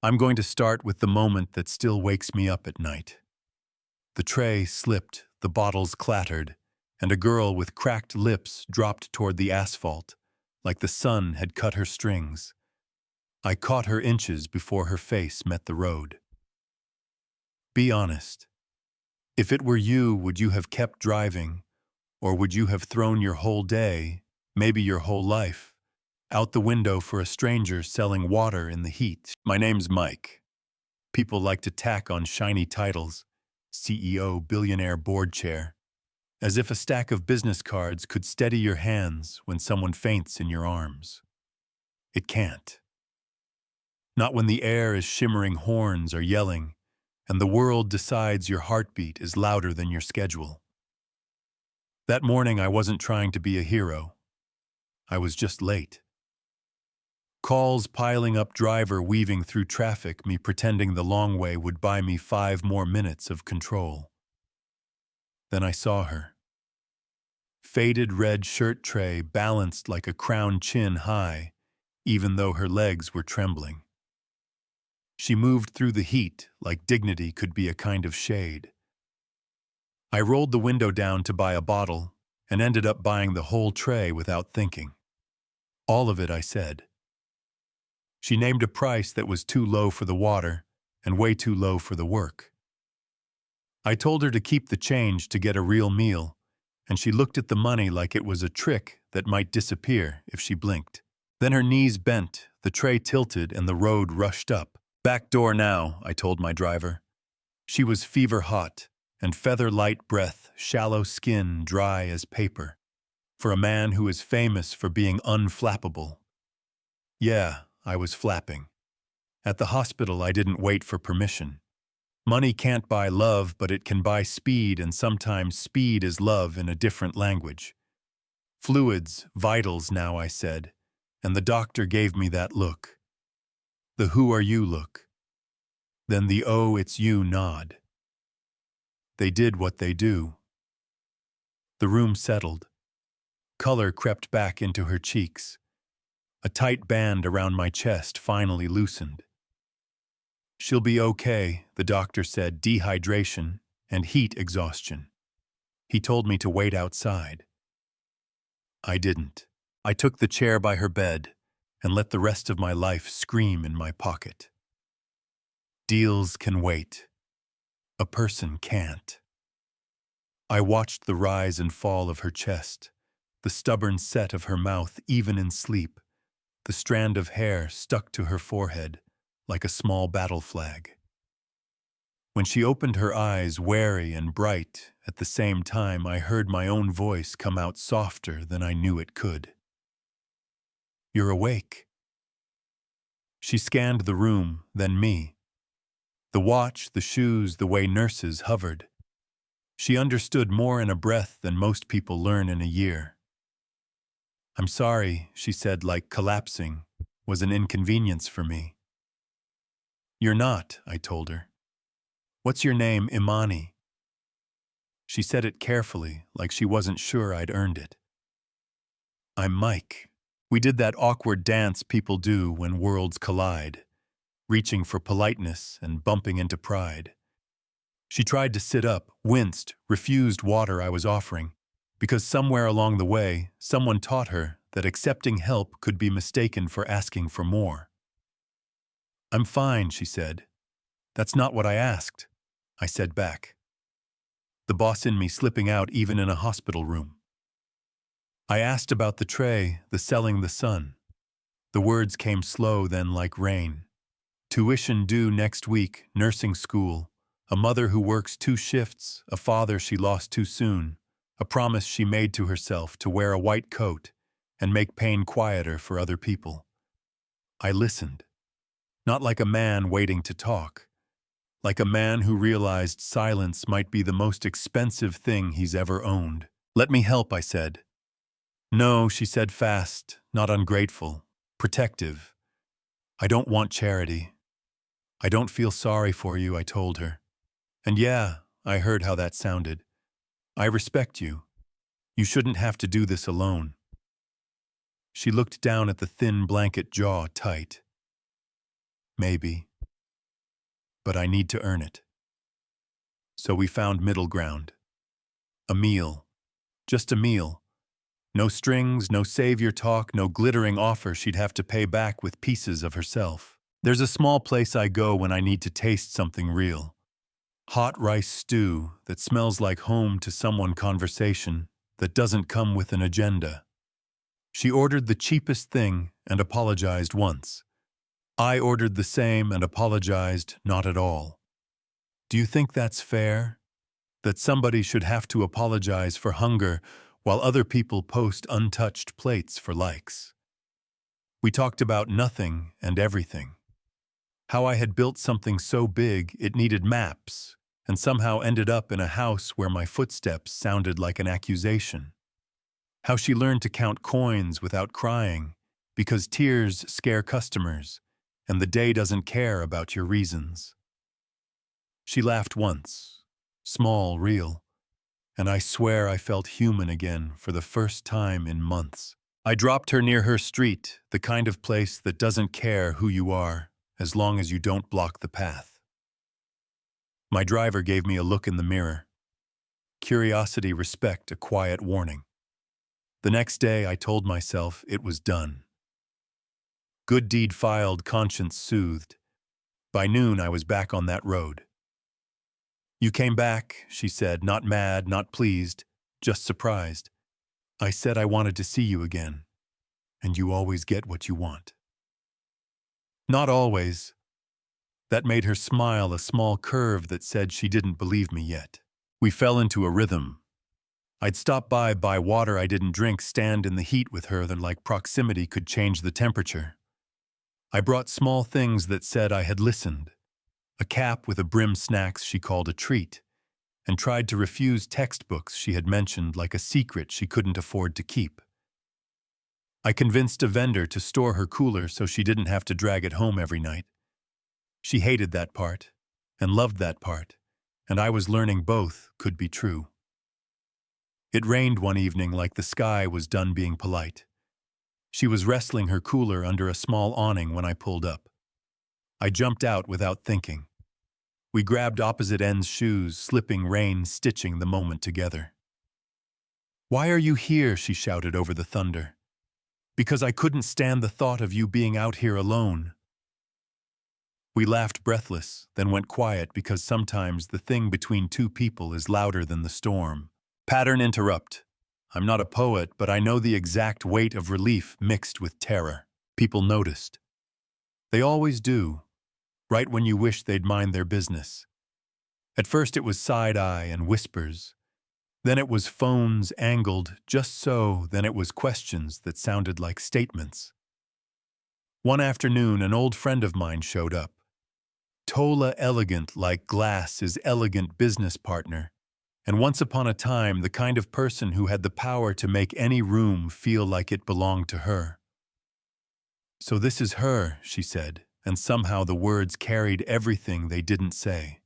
I'm going to start with the moment that still wakes me up at night. The tray slipped, the bottles clattered, and a girl with cracked lips dropped toward the asphalt, like the sun had cut her strings. I caught her inches before her face met the road. Be honest. If it were you, would you have kept driving, or would you have thrown your whole day, maybe your whole life, out the window for a stranger selling water in the heat? My name's Mike. People like to tack on shiny titles, CEO, billionaire board chair, as if a stack of business cards could steady your hands when someone faints in your arms. It can't. Not when the air is shimmering horns or yelling, and the world decides your heartbeat is louder than your schedule. That morning I wasn't trying to be a hero. I was just late. Calls piling up, driver weaving through traffic, me pretending the long way would buy me 5 more minutes of control. Then I saw her. Faded red shirt tray balanced like a crown chin high, even though her legs were trembling. She moved through the heat like dignity could be a kind of shade. I rolled the window down to buy a bottle and ended up buying the whole tray without thinking. All of it, I said. She named a price that was too low for the water and way too low for the work. I told her to keep the change to get a real meal, and she looked at the money like it was a trick that might disappear if she blinked. Then her knees bent, the tray tilted, and the road rushed up. Back door now, I told my driver. She was fever hot, and feather-light breath, shallow skin dry as paper, for a man who is famous for being unflappable. Yeah, I was flapping. At the hospital, I didn't wait for permission. Money can't buy love, but it can buy speed, and sometimes speed is love in a different language. Fluids, vitals now, I said, and the doctor gave me that look. The who are you look. Then the oh, it's you nod. They did what they do. The room settled. Color crept back into her cheeks. A tight band around my chest finally loosened. She'll be okay, the doctor said, dehydration and heat exhaustion. He told me to wait outside. I didn't. I took the chair by her bed and let the rest of my life scream in my pocket. Deals can wait. A person can't. I watched the rise and fall of her chest, the stubborn set of her mouth even in sleep, the strand of hair stuck to her forehead like a small battle flag. When she opened her eyes, wary and bright, at the same time I heard my own voice come out softer than I knew it could. You're awake. She scanned the room, then me. The watch, the shoes, the way nurses hovered. She understood more in a breath than most people learn in a year. I'm sorry, she said, like collapsing was an inconvenience for me. You're not, I told her. What's your name, Imani? She said it carefully, like she wasn't sure I'd earned it. I'm Mike. We did that awkward dance people do when worlds collide, reaching for politeness and bumping into pride. She tried to sit up, winced, refused water I was offering, because somewhere along the way, someone taught her that accepting help could be mistaken for asking for more. I'm fine, she said. That's not what I asked, I said back. The boss in me slipping out even in a hospital room. I asked about the tray, the selling the sun. The words came slow then like rain. Tuition due next week, nursing school, a mother who works 2 shifts, a father she lost too soon, a promise she made to herself to wear a white coat and make pain quieter for other people. I listened, not like a man waiting to talk, like a man who realized silence might be the most expensive thing he's ever owned. Let me help, I said. No, she said fast, not ungrateful, protective. I don't want charity. I don't feel sorry for you, I told her. And yeah, I heard how that sounded. I respect you. You shouldn't have to do this alone. She looked down at the thin blanket jaw tight. Maybe. but I need to earn it. So we found middle ground. A meal. Just a meal. No strings, no savior talk, no glittering offer she'd have to pay back with pieces of herself. There's a small place I go when I need to taste something real. Hot rice stew that smells like home to someone, conversation that doesn't come with an agenda. She ordered the cheapest thing and apologized once. I ordered the same and apologized not at all. Do you think that's fair? That somebody should have to apologize for hunger while other people post untouched plates for likes? We talked about nothing and everything. How I had built something so big it needed maps, and somehow ended up in a house where my footsteps sounded like an accusation. How she learned to count coins without crying, because tears scare customers, and the day doesn't care about your reasons. She laughed once, small, real, and I swear I felt human again for the first time in months. I dropped her near her street, the kind of place that doesn't care who you are, as long as you don't block the path. My driver gave me a look in the mirror. Curiosity, respect, a quiet warning. The next day I told myself it was done. Good deed filed, conscience soothed. By noon I was back on that road. You came back, she said, not mad, not pleased, just surprised. I said I wanted to see you again, and you always get what you want. Not always. That made her smile, a small curve that said she didn't believe me yet. We fell into a rhythm. I'd stop by, buy water I didn't drink, stand in the heat with her, then like proximity could change the temperature. I brought small things that said I had listened. A cap with a brim, snacks she called a treat, and tried to refuse textbooks she had mentioned like a secret she couldn't afford to keep. I convinced a vendor to store her cooler so she didn't have to drag it home every night. She hated that part, and loved that part, and I was learning both could be true. It rained one evening like the sky was done being polite. She was wrestling her cooler under a small awning when I pulled up. I jumped out without thinking. We grabbed opposite ends, shoes, slipping, rain, stitching the moment together. "Why are you here?" she shouted over the thunder. "Because I couldn't stand the thought of you being out here alone." We laughed breathless, then went quiet because sometimes the thing between two people is louder than the storm. Pattern interrupt. I'm not a poet, but I know the exact weight of relief mixed with terror. People noticed. They always do, right when you wish they'd mind their business. At first it was side-eye and whispers. Then it was phones angled just so, then it was questions that sounded like statements. One afternoon, an old friend of mine showed up. Tola elegant like glass, his elegant business partner, and once upon a time the kind of person who had the power to make any room feel like it belonged to her. "So this is her," she said, and somehow the words carried everything they didn't say.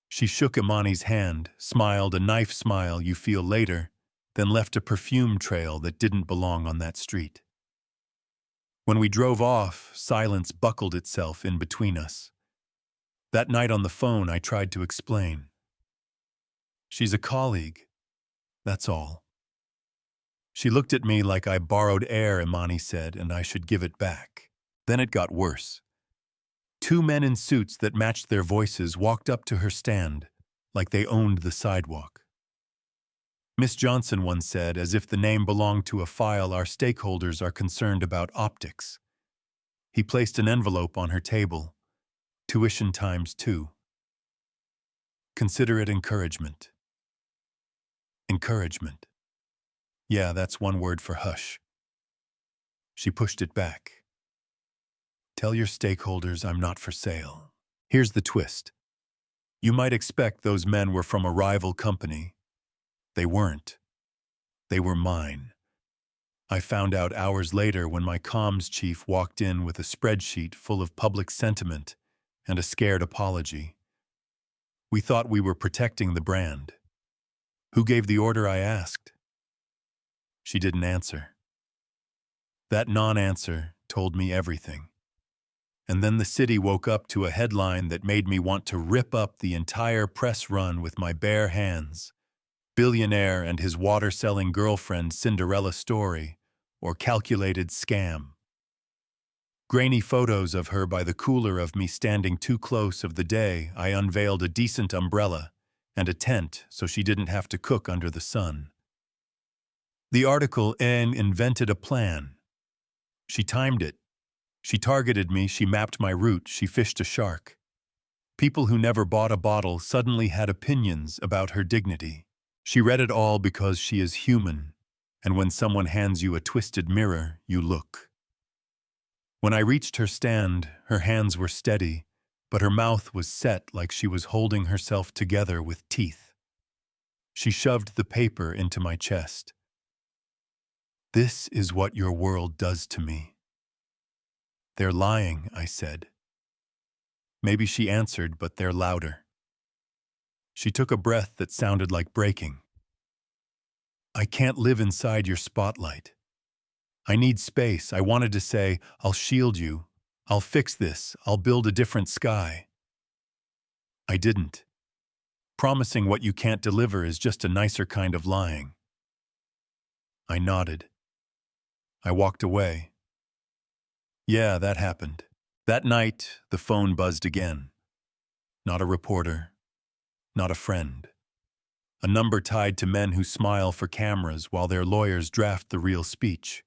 She shook Imani's hand, smiled a knife smile you feel later, then left a perfume trail that didn't belong on that street. When we drove off, silence buckled itself in between us. That night on the phone, I tried to explain. "She's a colleague. That's all." She looked at me like I borrowed air, Imani said, and I should give it back. Then it got worse. Two men in suits that matched their voices walked up to her stand, like they owned the sidewalk. "Miss Johnson," one said, as if the name belonged to a file, "our stakeholders are concerned about optics." He placed an envelope on her table. "Tuition ×2. Consider it encouragement." Encouragement. Yeah, that's one word for hush. She pushed it back. "Tell your stakeholders I'm not for sale." Here's the twist. You might expect those men were from a rival company. They weren't. They were mine. I found out hours later when my comms chief walked in with a spreadsheet full of public sentiment and a scared apology. We thought we were protecting the brand. "Who gave the order?" I asked. She didn't answer. That non-answer told me everything. And then the city woke up to a headline that made me want to rip up the entire press run with my bare hands. Billionaire and his water-selling girlfriend Cinderella story, or calculated scam. Grainy photos of her by the cooler of me standing too close of the day I unveiled a decent umbrella and a tent so she didn't have to cook under the sun. The article invented a plan. She timed it. She targeted me, she mapped my route, she fished a shark. People who never bought a bottle suddenly had opinions about her dignity. She read it all because she is human, and when someone hands you a twisted mirror, you look. When I reached her stand, her hands were steady, but her mouth was set like she was holding herself together with teeth. She shoved the paper into my chest. "This is what your world does to me." "They're lying," I said. Maybe she answered, but they're louder. She took a breath that sounded like breaking. "I can't live inside your spotlight. I need space." I wanted to say, "I'll shield you. I'll fix this. I'll build a different sky." I didn't. Promising what you can't deliver is just a nicer kind of lying. I nodded. I walked away. Yeah, that happened. That night, the phone buzzed again. Not a reporter. Not a friend. A number tied to men who smile for cameras while their lawyers draft the real speech.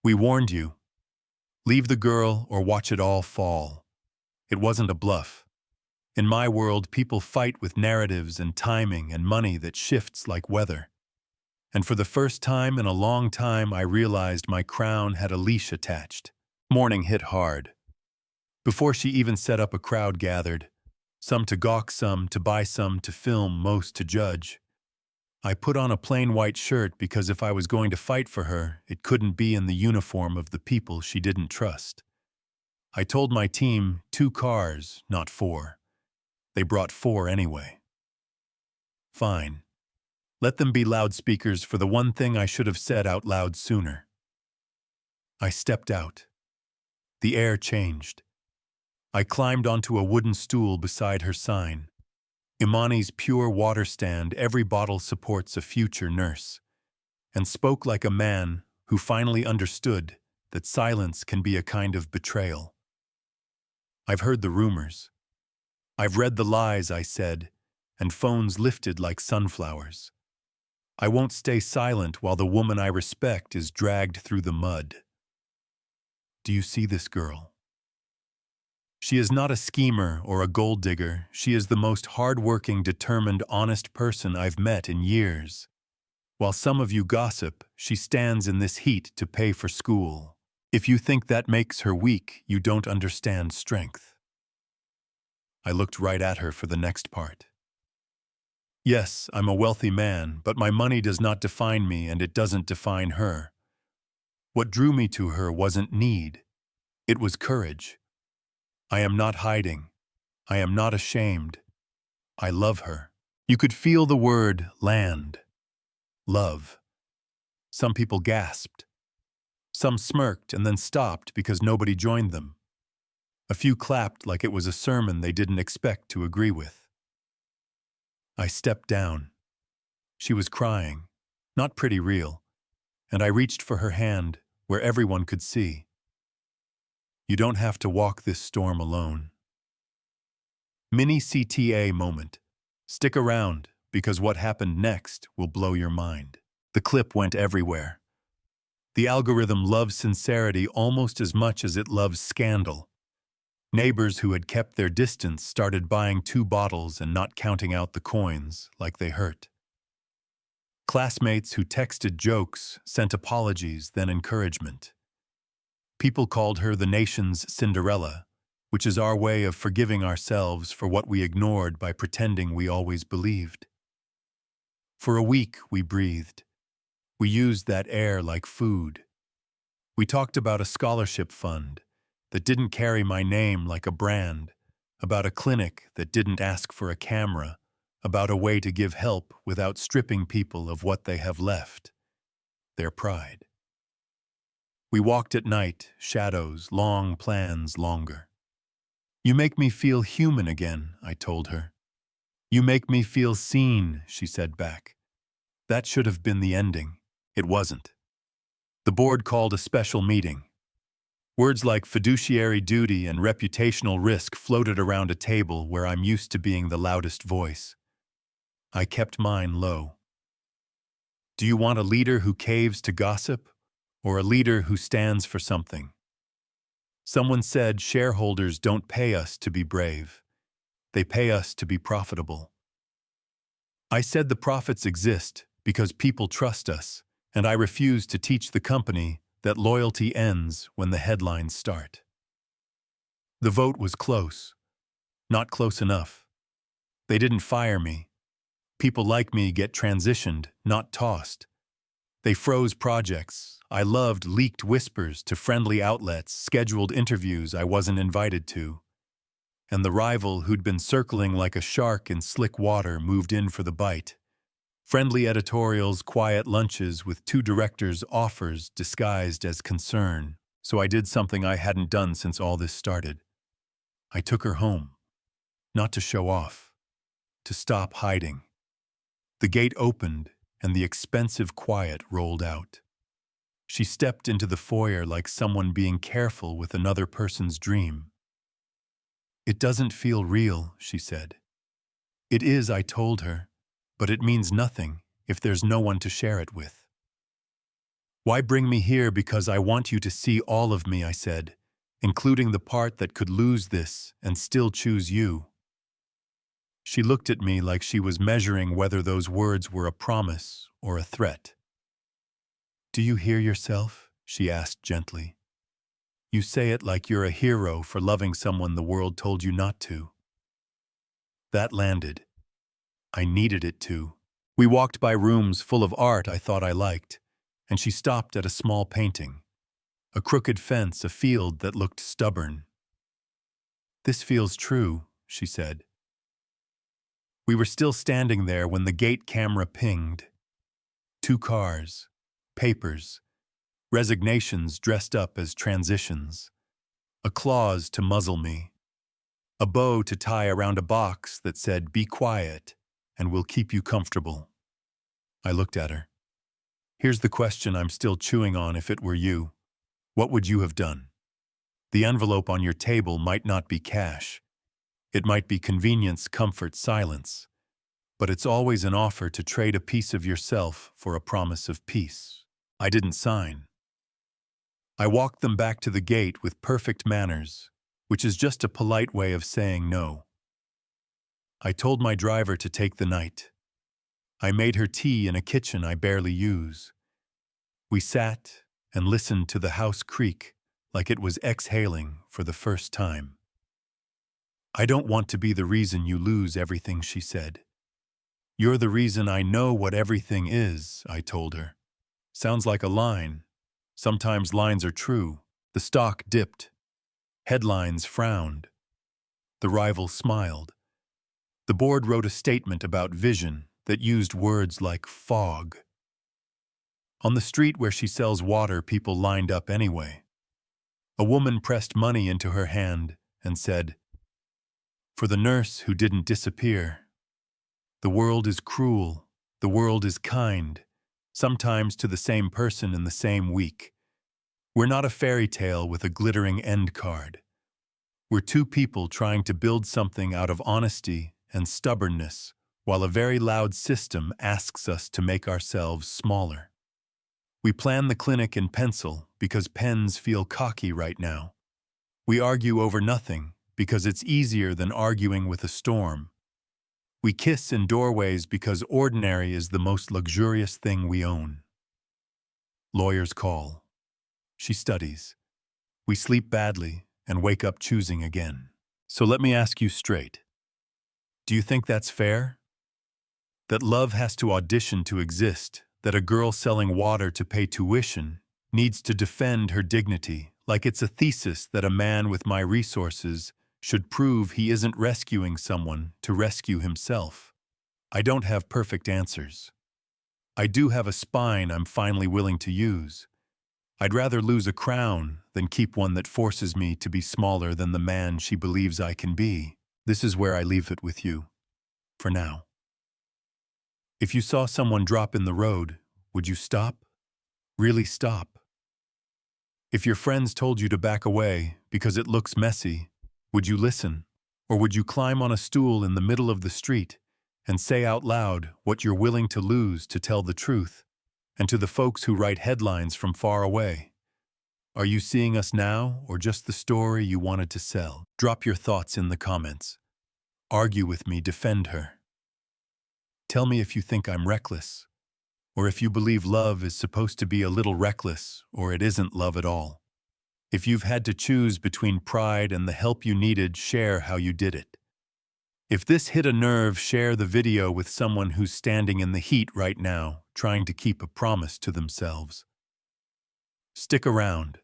"We warned you. Leave the girl or watch it all fall." It wasn't a bluff. In my world, people fight with narratives and timing and money that shifts like weather. And for the first time in a long time, I realized my crown had a leash attached. Morning hit hard. Before she even set up, a crowd gathered. Some to gawk, some to buy, some to film, most to judge. I put on a plain white shirt because if I was going to fight for her, it couldn't be in the uniform of the people she didn't trust. I told my team 2 cars, not 4. They brought 4 anyway. Fine. Let them be loudspeakers for the one thing I should have said out loud sooner. I stepped out. The air changed. I climbed onto a wooden stool beside her sign. Imani's pure water stand, every bottle supports a future nurse, and spoke like a man who finally understood that silence can be a kind of betrayal. I've heard the rumors. I've read the lies, I said, and phones lifted like sunflowers. I won't stay silent while the woman I respect is dragged through the mud. Do you see this girl? She is not a schemer or a gold digger. She is the most hard-working, determined, honest person I've met in years. While some of you gossip, she stands in this heat to pay for school. If you think that makes her weak, you don't understand strength. I looked right at her for the next part. Yes, I'm a wealthy man, but my money does not define me and it doesn't define her. What drew me to her wasn't need. It was courage. I am not hiding. I am not ashamed. I love her. You could feel the word land. Love. Some people gasped. Some smirked and then stopped because nobody joined them. A few clapped like it was a sermon they didn't expect to agree with. I stepped down. She was crying, not pretty real, and I reached for her hand where everyone could see. You don't have to walk this storm alone. Mini CTA moment. Stick around, because what happened next will blow your mind. The clip went everywhere. The algorithm loves sincerity almost as much as it loves scandal. Neighbors who had kept their distance started buying 2 bottles and not counting out the coins like they hurt. Classmates who texted jokes sent apologies, then encouragement. People called her the nation's Cinderella, which is our way of forgiving ourselves for what we ignored by pretending we always believed. For a week, we breathed. We used that air like food. We talked about a scholarship fund that didn't carry my name like a brand, about a clinic that didn't ask for a camera, about a way to give help without stripping people of what they have left, their pride. We walked at night, shadows, long plans longer. You make me feel human again, I told her. You make me feel seen, she said back. That should have been the ending. It wasn't. The board called a special meeting. Words like fiduciary duty and reputational risk floated around a table where I'm used to being the loudest voice. I kept mine low. Do you want a leader who caves to gossip, or a leader who stands for something? Someone said shareholders don't pay us to be brave. They pay us to be profitable. I said the profits exist because people trust us, and I refuse to teach the company that loyalty ends when the headlines start. The vote was close. Not close enough. They didn't fire me. People like me get transitioned, not tossed. They froze projects. I loved leaked whispers to friendly outlets, scheduled interviews I wasn't invited to. And the rival who'd been circling like a shark in slick water moved in for the bite. Friendly editorials, quiet lunches with two directors' offers disguised as concern. So I did something I hadn't done since all this started. I took her home. Not to show off. To stop hiding. The gate opened, and the expensive quiet rolled out. She stepped into the foyer like someone being careful with another person's dream. It doesn't feel real, she said. It is, I told her, but it means nothing if there's no one to share it with. Why bring me here because I want you to see all of me, I said, including the part that could lose this and still choose you. She looked at me like she was measuring whether those words were a promise or a threat. Do you hear yourself? She asked gently. You say it like you're a hero for loving someone the world told you not to. That landed. I needed it to. We walked by rooms full of art I thought I liked, and she stopped at a small painting. A crooked fence, a field that looked stubborn. This feels true, she said. We were still standing there when the gate camera pinged. 2 cars, papers, resignations dressed up as transitions, a clause to muzzle me, a bow to tie around a box that said, "Be quiet, and we'll keep you comfortable." I looked at her. Here's the question I'm still chewing on. If it were you, what would you have done? The envelope on your table might not be cash. It might be convenience, comfort, silence. But it's always an offer to trade a piece of yourself for a promise of peace. I didn't sign. I walked them back to the gate with perfect manners, which is just a polite way of saying no. I told my driver to take the night. I made her tea in a kitchen I barely use. We sat and listened to the house creak like it was exhaling for the first time. I don't want to be the reason you lose everything, she said. You're the reason I know what everything is, I told her. Sounds like a line. Sometimes lines are true. The stock dipped. Headlines frowned. The rival smiled. The board wrote a statement about vision that used words like fog. On the street where she sells water, people lined up anyway. A woman pressed money into her hand and said, "For the nurse who didn't disappear. The world is cruel. The world is kind. Sometimes to the same person in the same week. We're not a fairy tale with a glittering end card. We're 2 people trying to build something out of honesty and stubbornness, while a very loud system asks us to make ourselves smaller. We plan the clinic in pencil because pens feel cocky right now. We argue over nothing because it's easier than arguing with a storm. We kiss in doorways because ordinary is the most luxurious thing we own. Lawyers call. She studies. We sleep badly and wake up choosing again. So let me ask you straight. Do you think that's fair? That love has to audition to exist, that a girl selling water to pay tuition needs to defend her dignity, like it's a thesis that a man with my resources should prove he isn't rescuing someone to rescue himself. I don't have perfect answers. I do have a spine I'm finally willing to use. I'd rather lose a crown than keep one that forces me to be smaller than the man she believes I can be. This is where I leave it with you, for now. If you saw someone drop in the road, would you stop? Really stop? If your friends told you to back away because it looks messy, would you listen? Or would you climb on a stool in the middle of the street and say out loud what you're willing to lose to tell the truth, and to the folks who write headlines from far away? Are you seeing us now, or just the story you wanted to sell? Drop your thoughts in the comments. Argue with me, defend her. Tell me if you think I'm reckless, or if you believe love is supposed to be a little reckless, or it isn't love at all. If you've had to choose between pride and the help you needed, share how you did it. If this hit a nerve, share the video with someone who's standing in the heat right now, trying to keep a promise to themselves. Stick around,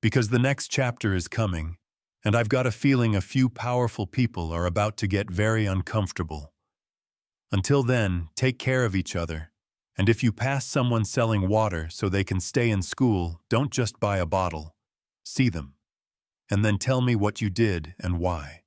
because the next chapter is coming, and I've got a feeling a few powerful people are about to get very uncomfortable. Until then, take care of each other, and if you pass someone selling water so they can stay in school, don't just buy a bottle. See them, and then tell me what you did and why.